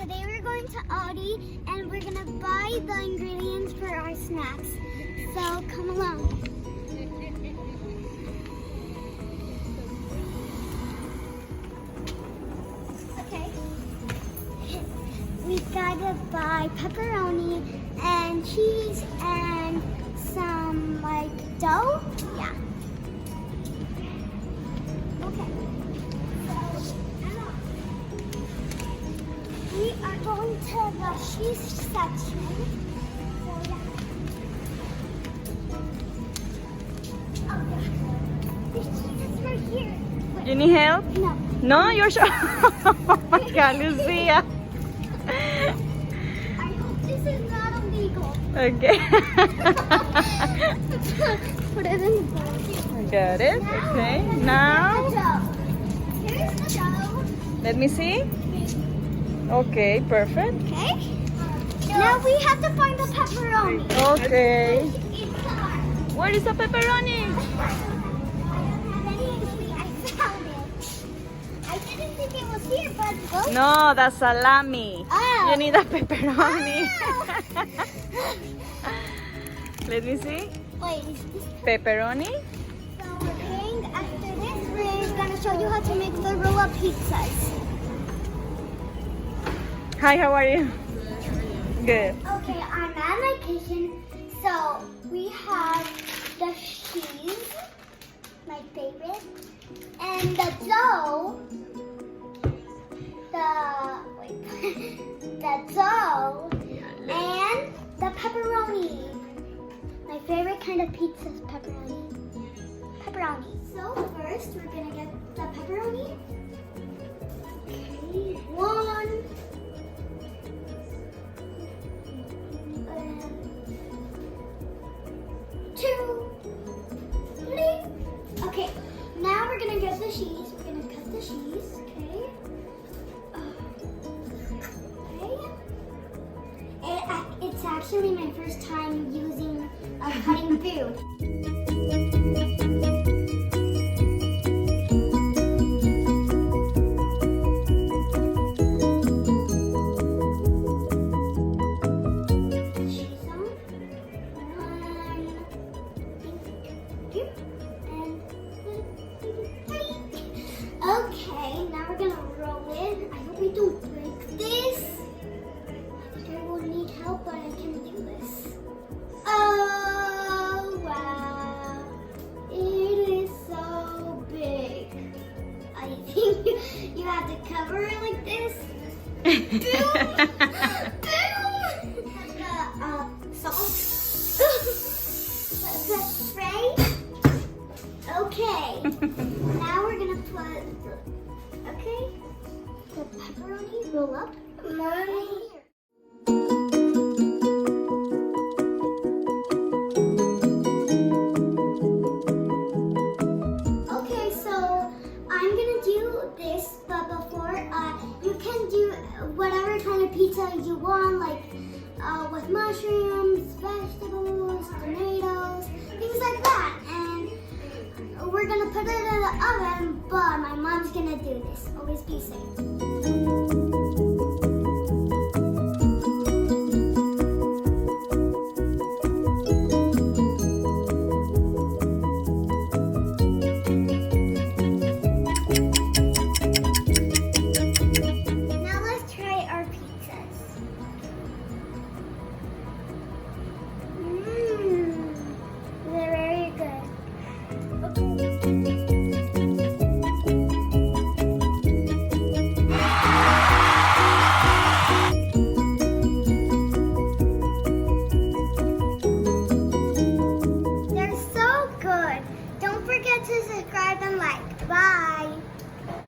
today we're going to Aldi and we're gonna buy the ingredients for our snacks. So come along. Okay. We gotta buy pepperoni and cheese and some like dough. Yeah. Okay. We are going to the cheese section. So yeah. Oh yeah. The cheese is right here. Wait. You need help? No. No, you're sure? Oh my God, Lucia. I hope this is not illegal. Okay. Put it in the bowl. Got it. Okay. Now, Here's the dough. let me see. Okay, perfect. Okay. Now we have to find the pepperoni. Okay. It's Where is the pepperoni? I don't have any idea. I found it. I didn't think it was here, but look. No, that's salami. Oh. You need a pepperoni. Ah. Let me see. Wait, is this? Pepperoni. So we're paying after this. We're gonna show you how to make the roll-up pizzas. Hi, how are you? Good. Okay, I'm at my kitchen. So we have the cheese, my favorite, and the dough. The dough and the pepperoni. My favorite kind of pizza is pepperoni. Pepperoni. So first we're gonna get the pepperoni. Okay, one. Two, three. Okay, now we're gonna get the cheese. We're gonna cut the cheese. Okay. Okay. It's actually my first time using cutting food. Okay, now we're gonna roll it. I hope we don't break this. I will need help, but I can do this. Oh, wow. It is so big. I think you have to cover it like this. Boom! Boom! The salt. The spray. Okay. Now we're gonna put, okay, the pepperoni roll up right here. Okay, so I'm gonna do this, but before, you can do whatever kind of pizza you want, like with mushrooms, vegetables, tomatoes, things like that. And we're gonna put it in the oven, but my mom's gonna do this. Always be safe.